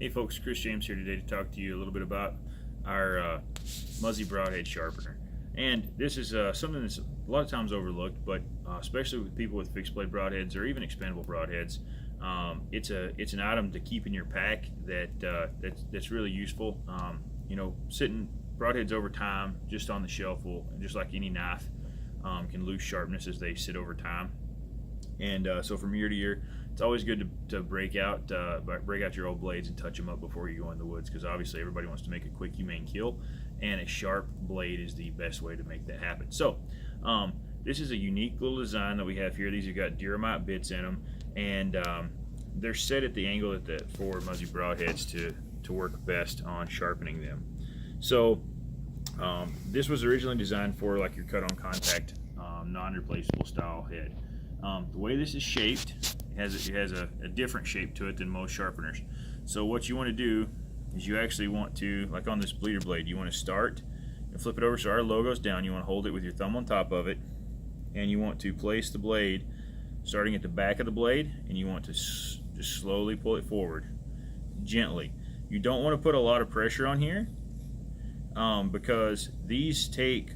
Hey folks, Chris James here today to talk to you a little bit about our Muzzy Broadhead Sharpener. And this is something that's a lot of times overlooked, but especially with people with fixed blade broadheads or even expandable broadheads, it's an item to keep in your pack that's really useful. You know, sitting broadheads over time just on the shelf will, just like any knife, can lose sharpness as they sit over time. And so from year to year, it's always good to break out your old blades and touch them up before you go in the woods, because obviously everybody wants to make a quick, humane kill, and a sharp blade is the best way to make that happen. So this is a unique little design that we have here. These have got Duromite bits in them, and they're set at the angle for Muzzy Broadheads to work best on sharpening them. So this was originally designed for like your cut-on contact, non-replaceable style head. The way this is shaped, it has a different shape to it than most sharpeners. So what you want to do is you actually want to, like on this bleeder blade, you want to start and flip it over so our logo's down. You want to hold it with your thumb on top of it, and you want to place the blade starting at the back of the blade, and you want to just slowly pull it forward, gently. You don't want to put a lot of pressure on here because these take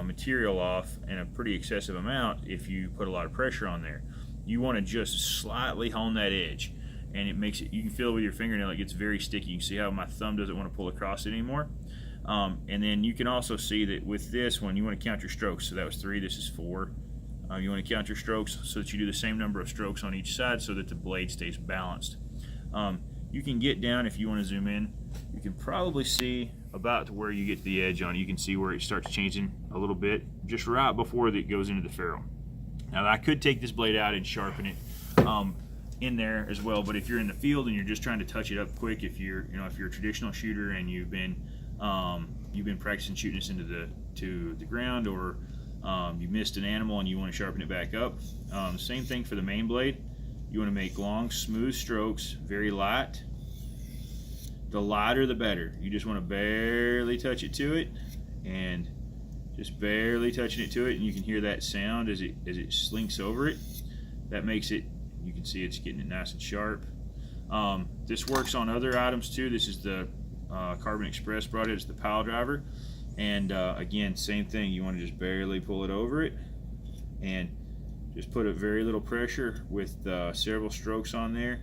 material off in a pretty excessive amount if you put a lot of pressure on there. You want to just slightly hone that edge, and it makes it, you can feel it with your fingernail, it gets very sticky. You can see how my thumb doesn't want to pull across it anymore. And then you can also see that with this one, you want to count your strokes. So that was 3, this is 4. You want to count your strokes so that you do the same number of strokes on each side so that the blade stays balanced. You can get down, if you want to zoom in, you can probably see about to where you get to the edge on it. You can see where it starts changing a little bit, just right before it goes into the ferrule. Now I could take this blade out and sharpen it in there as well, but if you're in the field and you're just trying to touch it up quick, if you're a traditional shooter and you've been practicing shooting this into the ground, or you missed an animal and you want to sharpen it back up, same thing for the main blade. You want to make long, smooth strokes, very light. The lighter the better. You just want to barely touch it to it, and just barely touching it to it, and you can hear that sound as it slinks over it. That makes it, you can see it's getting it nice and sharp. This works on other items too. This is the Carbon Express Broadhead. It's the pile driver, and again, same thing. You want to just barely pull it over it, and just put a very little pressure with several strokes on there,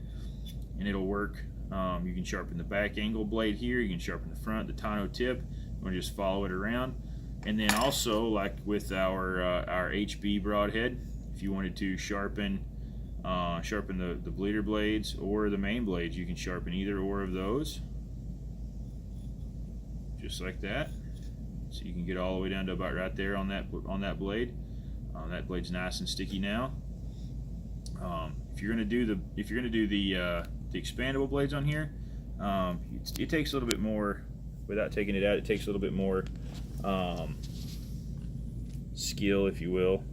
and it'll work. You can sharpen the back angle blade here. You can sharpen the front, the tonneau tip. You want to just follow it around. And then also, like with our HB broadhead, if you wanted to sharpen the bleeder blades or the main blades, you can sharpen either or of those, just like that. So you can get all the way down to about right there on that blade. That blade's nice and sticky now. If you're going to do the expandable blades on here, it takes a little bit more. Without taking it out, it takes a little bit more skill, if you will.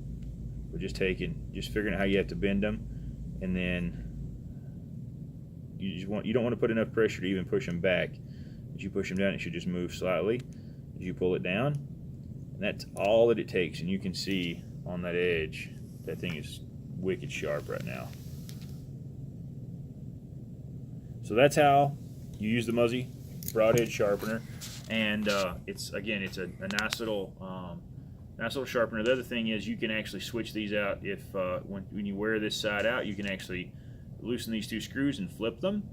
We're just figuring out how you have to bend them, and then you don't want to put enough pressure to even push them back. As you push them down, it should just move slightly as you pull it down, and that's all that it takes. And you can see on that edge, that thing is wicked sharp right now. So that's how you use the Muzzy Broadhead Sharpener, and it's a nice little sharpener. The other thing is you can actually switch these out. If when you wear this side out, you can actually loosen these 2 screws and flip them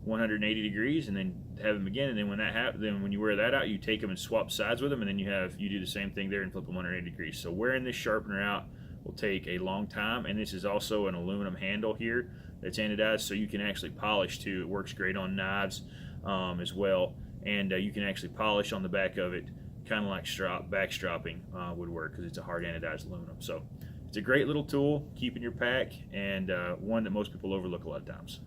180 degrees, and then have them again. And then when you wear that out, you take them and swap sides with them, and then you do the same thing there and flip them 180 degrees. So wearing this sharpener out will take a long time, and this is also an aluminum handle here that's anodized, so you can actually polish too. It works great on knives as well, and you can actually polish on the back of it, kind of like backstropping would work, because it's a hard anodized aluminum. So it's a great little tool, keep in your pack, and one that most people overlook a lot of times.